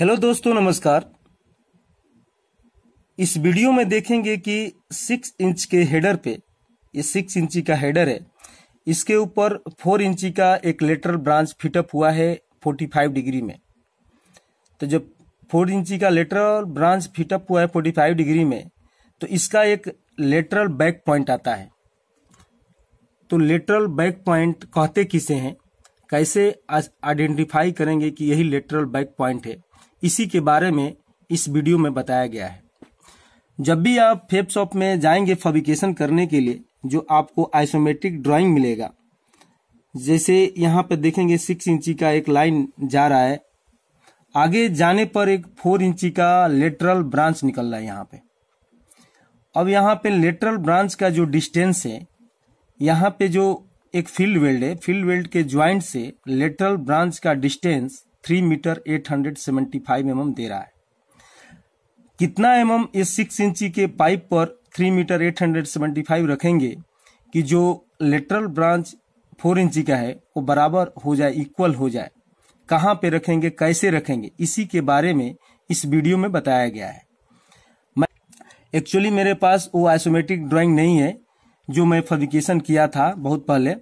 Hello दोस्तों, नमस्कार। इस वीडियो में देखेंगे कि 6 इंच के हेडर पे, ये 6 इंची का हेडर है, इसके ऊपर 4 इंची का एक लेटरल ब्रांच फिटअप हुआ है 45 डिग्री में। तो जब 4 इंची का लेटरल ब्रांच फिटअप हुआ है 45 डिग्री में, तो इसका एक लेटरल बैक पॉइंट आता है। तो लेटरल बैक पॉइंट कहते किसे हैं, कैसे आइडेंटिफाई करेंगे कि यही लेटरल बैक पॉइंट है, इसी के बारे में इस वीडियो में बताया गया है। जब भी आप फैब शॉप में जाएंगे फैब्रिकेशन करने के लिए, जो आपको आइसोमेट्रिक ड्राइंग मिलेगा, जैसे यहाँ पे देखेंगे 6 इंची का एक लाइन जा रहा है, आगे जाने पर एक 4 इंची का लेटरल ब्रांच निकल रहा है यहाँ पे। अब यहाँ पे लेटरल ब्रांच का जो डिस्टेंस है, यहाँ पे जो एक फील्ड वेल्ड है, फील्ड वेल्ड के ज्वाइंट से लेटरल ब्रांच का डिस्टेंस 3 मीटर 875 mm दे रहा है। कितना mm इस 6 इंची के पाइप पर 3 मीटर 875 रखेंगे कि जो लेटरल ब्रांच 4 इंची का है वो बराबर हो जाए, इक्वल हो जाए। कहाँ पे रखेंगे, कैसे रखेंगे, इसी के बारे में इस वीडियो में बताया गया है। एक्चुअली मेरे पास वो आइसोमेट्रिक ड्राइंग नहीं है जो मैं फैब्रिकेशन किया था बहुत पहले।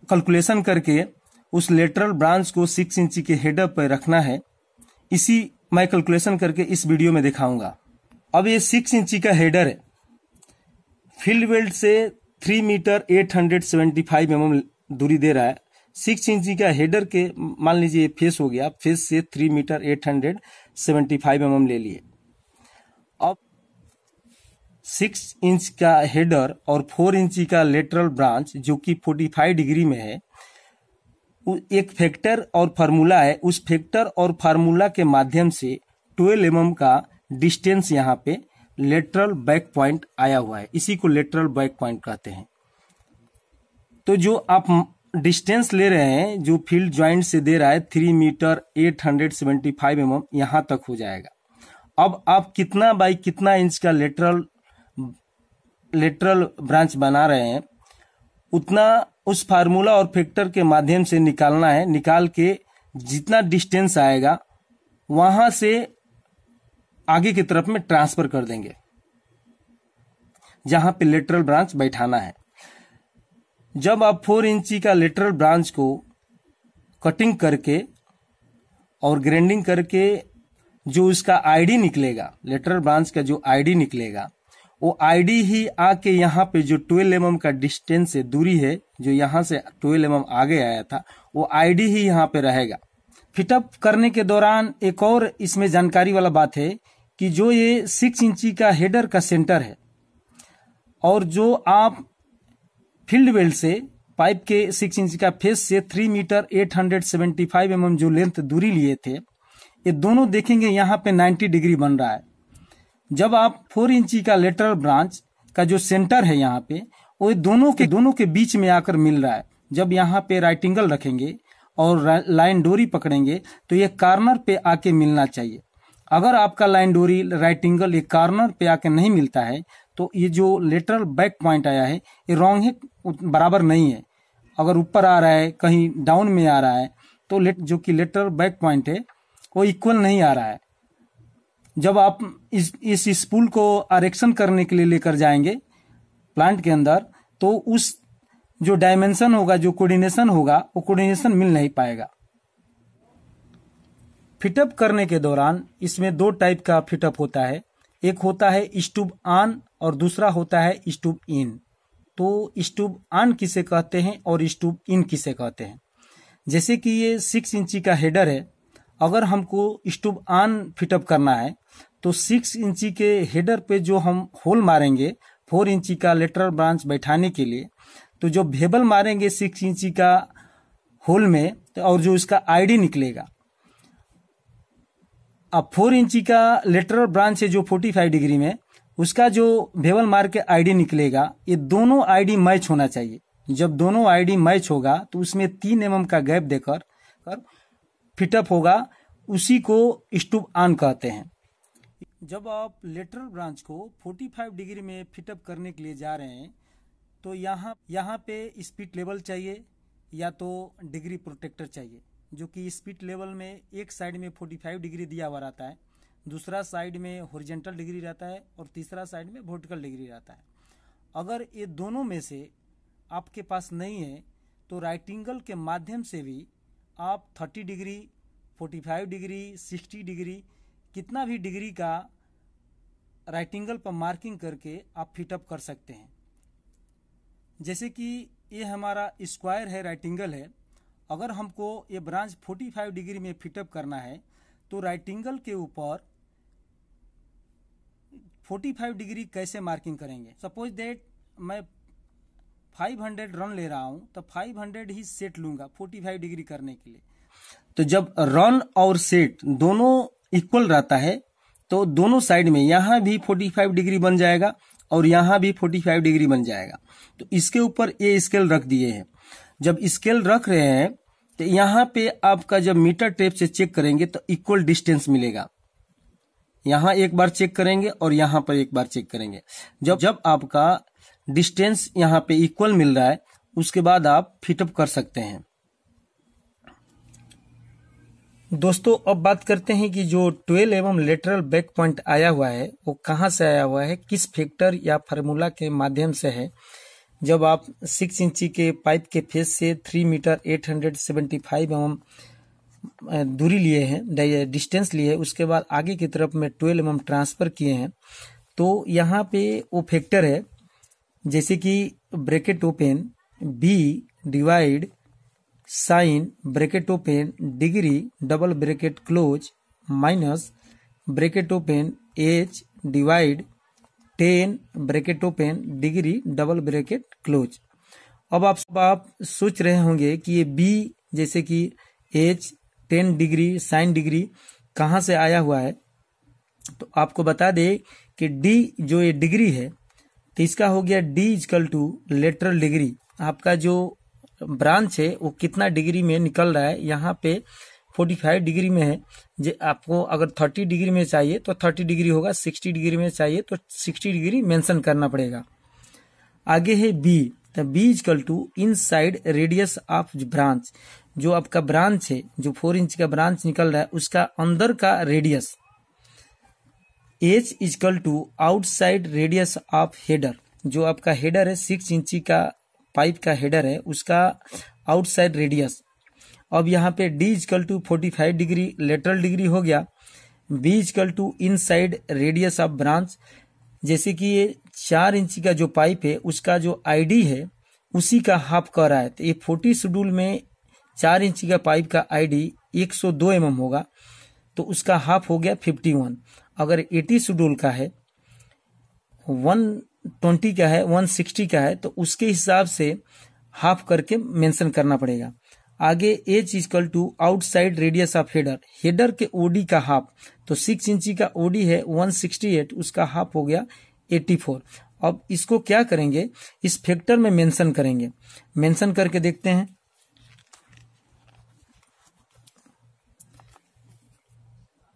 कैलकुलेशन करके उस लेटरल ब्रांच को 6 इंची के हेडर पर रखना है, इसी मैं कैलकुलेशन करके इस वीडियो में दिखाऊंगा। अब ये 6 इंची का हेडर है, फील्ड वेल्ड से 3 मीटर 875 mm दूरी दे रहा है। 6 इंची का हेडर के मान लीजिए फेस हो गया, फेस से 3 मीटर 875 mm ले लिए। अब 6 इंच का हेडर और 4 इंची का लेटरल ब्रांच जो कि 45 डिग्री में है, एक फैक्टर और फार्मूला है। उस फैक्टर और फार्मूला के माध्यम से 12 mm का डिस्टेंस यहाँ पे लेटरल बैक पॉइंट आया हुआ है, इसी को लेटरल बैक पॉइंट कहते हैं। तो जो आप डिस्टेंस ले रहे हैं, जो फील्ड ज्वाइंट से दे रहा है 3 मीटर 875 mm, यहाँ तक हो जाएगा। अब आप कितना बाई कितना इंच का लेटरल ब्रांच बना रहे हैं, उतना उस फार्मूला और फैक्टर के माध्यम से निकालना है। निकाल के जितना डिस्टेंस आएगा वहां से आगे की तरफ में ट्रांसफर कर देंगे, जहां पे लेटरल ब्रांच बैठाना है। जब आप 4 इंची का लेटरल ब्रांच को कटिंग करके और ग्राइंडिंग करके जो उसका आईडी निकलेगा, लेटरल ब्रांच का जो आईडी निकलेगा, वो आईडी ही आके यहाँ पे जो 12 mm का डिस्टेंस है, दूरी है, जो यहाँ से 12 mm आगे आया था, वो आईडी ही यहाँ पे रहेगा। फिटअप करने के दौरान एक और इसमें जानकारी वाला बात है कि जो ये 6 इंची का हेडर का सेंटर है और जो आप फील्ड वेल्ड से पाइप के 6 इंची का फेस से 3 मीटर 875 mm जो लेंथ दूरी लिए थे, ये दोनों देखेंगे यहाँ पे 90 डिग्री बन रहा है। जब आप 4 इंची का लेटरल ब्रांच का जो सेंटर है यहाँ पे, वो दोनों के बीच में आकर मिल रहा है। जब यहाँ पे राइट एंगल रखेंगे और लाइन डोरी पकड़ेंगे तो ये कॉर्नर पे आके मिलना चाहिए। अगर आपका लाइन डोरी राइट एंगल एक कॉर्नर पे आके नहीं मिलता है तो ये जो लेटरल बैक पॉइंट आया है ये रॉन्ग है, बराबर नहीं है। अगर ऊपर आ रहा है, कहीं डाउन में आ रहा है, तो जो कि लेटरल बैक पॉइंट है वो इक्वल नहीं आ रहा है। जब आप इस स्पूल को आरेक्शन करने के लिए लेकर जाएंगे प्लांट के अंदर, तो उस जो डायमेंशन होगा, जो कोऑर्डिनेशन होगा, वो कोऑर्डिनेशन मिल नहीं पाएगा। फिटअप करने के दौरान इसमें 2 टाइप का फिटअप होता है। एक होता है स्टूब ऑन और दूसरा होता है स्टूब इन। तो स्टूब ऑन किसे कहते हैं और स्टूब इन किसे कहते हैं? जैसे कि ये 6 इंची का हेडर है, अगर हमको स्टूब ऑन फिटअप करना है तो 6 इंची के हेडर पे जो हम होल मारेंगे 4 इंची का लेटरल ब्रांच बैठाने के लिए, तो जो भेबल मारेंगे 6 इंची का होल में, और जो इसका आईडी निकलेगा, अब 4 इंची का लेटरल ब्रांच है जो 45 डिग्री में, उसका जो भेबल मार के आईडी निकलेगा, ये दोनों आईडी मैच होना चाहिए। जब दोनों आईडी मैच होगा तो उसमें 3 mm का गैप देकर फिटअप होगा, उसी को स्टूब ऑन कहते हैं। जब आप लेटरल ब्रांच को 45 डिग्री में फिटअप करने के लिए जा रहे हैं तो यहाँ पे स्पीड लेवल चाहिए या तो डिग्री प्रोटेक्टर चाहिए। जो कि स्पिट लेवल में एक साइड में 45 डिग्री दिया हुआ रहता है, दूसरा साइड में हॉरिजॉन्टल डिग्री रहता है और तीसरा साइड में वर्टिकल डिग्री रहता है। अगर ये दोनों में से आपके पास नहीं है तो राइट एंगल के माध्यम से भी आप 30 डिग्री, 45 डिग्री, 60 डिग्री, कितना भी डिग्री का राइट एंगल पर मार्किंग करके आप फिटअप कर सकते हैं। जैसे कि ये हमारा स्क्वायर है, राइट एंगल है। अगर हमको ये ब्रांच 45 डिग्री में फिटअप करना है तो राइट एंगल के ऊपर 45 डिग्री कैसे मार्किंग करेंगे। सपोज दैट मैं 500 रन ले रहा हूं तो 500 ही सेट लूंगा 45 डिग्री करने के लिए। तो जब रन और सेट दोनों इक्वल रहता है तो दोनों साइड में यहां भी 45 डिग्री बन जाएगा और यहां भी 45 डिग्री बन जाएगा। तो इसके ऊपर ये स्केल रख दिए हैं। जब स्केल रख रहे हैं तो यहां पे आपका जब मीटर टेप से चेक करेंगे तो इक्वल डिस्टेंस मिलेगा। यहां एक बार चेक करेंगे और यहां पर एक बार चेक करेंगे। जब आपका डिस्टेंस यहां पे इक्वल मिल रहा है उसके बाद आप फिटअप कर सकते हैं। दोस्तों अब बात करते हैं कि जो 12 एवं लेटरल बैक पॉइंट आया हुआ है वो कहां से आया हुआ है, किस फैक्टर या फार्मूला के माध्यम से है। जब आप 6 इंची के पाइप के फेस से 3 मीटर 875 एवं दूरी लिए हैं, डिस्टेंस लिए, उसके बाद आगे की तरफ में 12 एवं ट्रांसफर किए हैं तो यहाँ पे वो फैक्टर है जैसे कि bracket open B divide sine bracket open degree double bracket close minus bracket open H divide 10 bracket open degree double bracket close. अब आप सोच रहे होंगे कि ये बी जैसे कि एच 10 डिग्री साइन डिग्री कहाँ से आया हुआ है। तो आपको बता दे कि डी जो ये डिग्री है तो इसका हो गया D equal to lateral degree. आपका जो ब्रांच है वो कितना डिग्री में निकल रहा है, यहाँ पे 45 डिग्री में है। जो आपको अगर 30 डिग्री में चाहिए तो 30 डिग्री होगा, 60 डिग्री में चाहिए तो 60 डिग्री मेंशन करना पड़ेगा। आगे है बी, तो B equal to inside radius of branch. जो आपका ब्रांच है, जो 4 इंच का ब्रांच निकल रहा है उसका अंदर का radius. H equal to outside radius of header. जो आपका हेडर है 6 इंची का पाइप का हेडर है उसका आउटसाइड रेडियस। अब यहाँ पे D equal to 45 degree lateral degree हो गया। B equal to inside radius of branch. जैसे कि ये 4 इंची का जो पाइप है उसका जो आईडी है उसी का हाफ कर रहा है। तो ये 40 शेड्यूल में 4 इंची का पाइप का आईडी 102 mm होगा तो उसका हाफ हो गया 51। अगर 80 शेड्यूल का है, 120 का है, 160 का है तो उसके हिसाब से हाफ करके मेंशन करना पड़ेगा। आगे H equal to outside radius of header. Header के ओडी का हाफ, तो 6 इंची का ओडी है 168, उसका हाफ हो गया 84। अब इसको क्या करेंगे, इस फैक्टर में मेंशन करेंगे। मेंशन करके देखते हैं।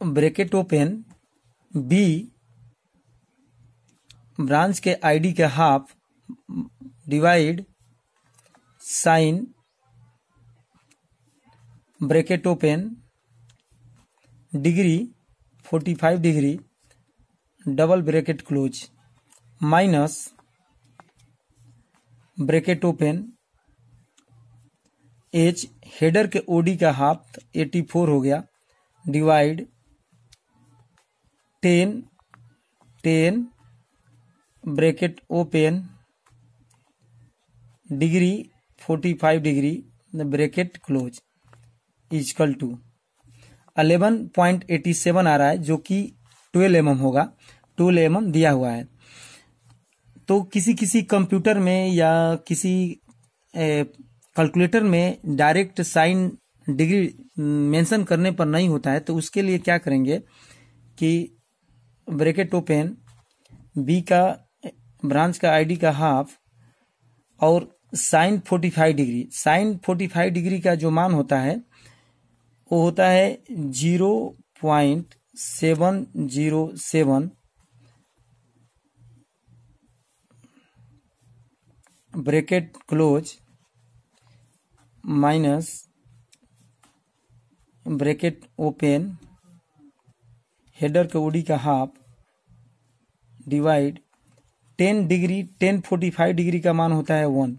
ब्रैकेट ओपन बी ब्रांच के आईडी के half divide sine bracket open degree 45 degree double bracket close minus bracket open H header के ओडी का हाफ 84 हो गया divide 10 bracket open degree 45 degree bracket close equal to 11.87 आ रहा है जो कि 12 mm होगा। 12 mm दिया हुआ है। तो किसी कंप्यूटर में या किसी कैलकुलेटर में डायरेक्ट साइन डिग्री मेंशन करने पर नहीं होता है। तो उसके लिए क्या करेंगे कि ब्रैकेट ओपन बी का ब्रांच का आईडी का हाफ और साइन 45 डिग्री। साइन 45 डिग्री का जो मान होता है वो होता है 0.707 bracket close minus bracket open, header के ओडी का हाफ डिवाइड 10 डिग्री 1045 डिग्री का मान होता है 1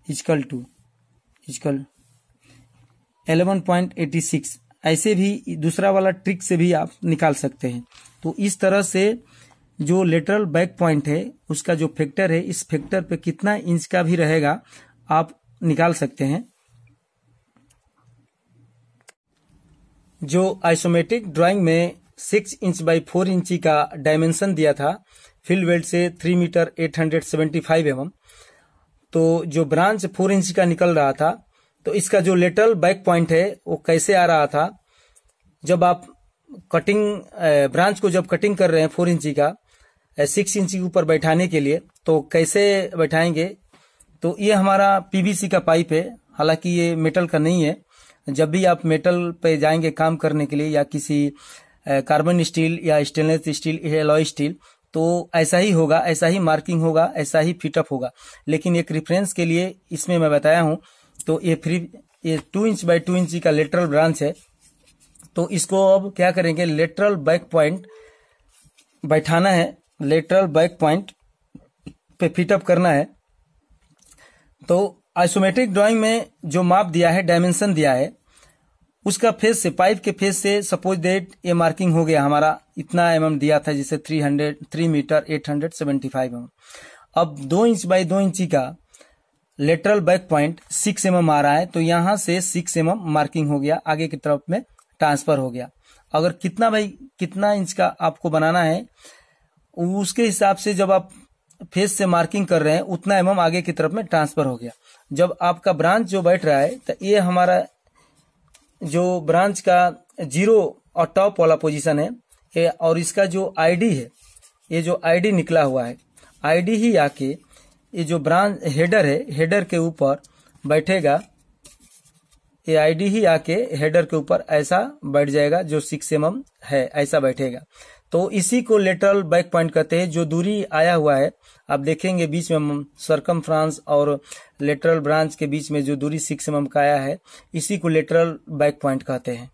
इक्वल 11.86। ऐसे भी दूसरा वाला ट्रिक से भी आप निकाल सकते हैं। तो इस तरह से जो लेटरल बैक पॉइंट है उसका जो फैक्टर है, इस फैक्टर पे कितना इंच का भी रहेगा आप निकाल सकते हैं। जो आइसोमेट्रिक ड्राइंग में 6 इंच बाई 4 इंची का डायमेंशन दिया था फील्ड वेल्ड से 3 मीटर 875 mm, तो जो ब्रांच 4 इंच का निकल रहा था, तो इसका जो लेटरल बैक पॉइंट है वो कैसे आ रहा था, जब आप कटिंग ब्रांच को जब कटिंग कर रहे हैं 4 इंची का 6 इंची के ऊपर बैठाने के लिए, तो कैसे बैठाएंगे। तो ये हमारा पीवीसी का पाइप है, हालांकि ये मेटल का नहीं है। जब भी आप मेटल पे जाएंगे काम करने के लिए या किसी कार्बन स्टील या स्टेनलेस स्टील या एलॉय स्टील, तो ऐसा ही होगा, ऐसा ही मार्किंग होगा, ऐसा ही फिटअप होगा। लेकिन एक रेफरेंस के लिए इसमें मैं बताया हूं। तो ये 2 इंच बाई 2 इंची का लेटरल ब्रांच है। तो इसको अब क्या करेंगे, लेटरल बैक पॉइंट बैठाना है, लेटरल बैक पॉइंट पे फिटअप करना है। तो आइसोमेट्रिक ड्राइंग में जो माप दिया है, डायमेंशन दिया है, उसका फेस से, पाइप के फेस से सपोज दैट ये मार्किंग हो गया हमारा, इतना mm दिया था जिसे 3 मीटर 875 mm। अब 2 इंच बाई 2 इंची का लेटरल बैक पॉइंट 6 mm आ रहा है, तो यहां से 6 mm मार्किंग हो गया, आगे की तरफ में ट्रांसफर हो गया। अगर कितना इंच का आपको बनाना है, उसके हिसाब से जब आप फेस से मार्किंग कर रहे हैं उतना mm आगे की तरफ में ट्रांसफर हो गया। जब आपका ब्रांच जो बैठ रहा है, तो ये हमारा जो ब्रांच का 0 और टॉप वाला पोजीशन है, और इसका जो आईडी है, ये जो आईडी निकला हुआ है, आईडी ही आके ये जो ब्रांच हेडर है, हेडर के ऊपर बैठेगा। ये आईडी ही आके हेडर के ऊपर ऐसा बैठ जाएगा, जो 6 mm है ऐसा बैठेगा। तो इसी को लेटरल बैक पॉइंट कहते हैं। जो दूरी आया हुआ है, आप देखेंगे बीच में सर्कमफ्रांस और लेटरल ब्रांच के बीच में जो दूरी 6 mm का आया है, इसी को लेटरल बैक पॉइंट कहते हैं।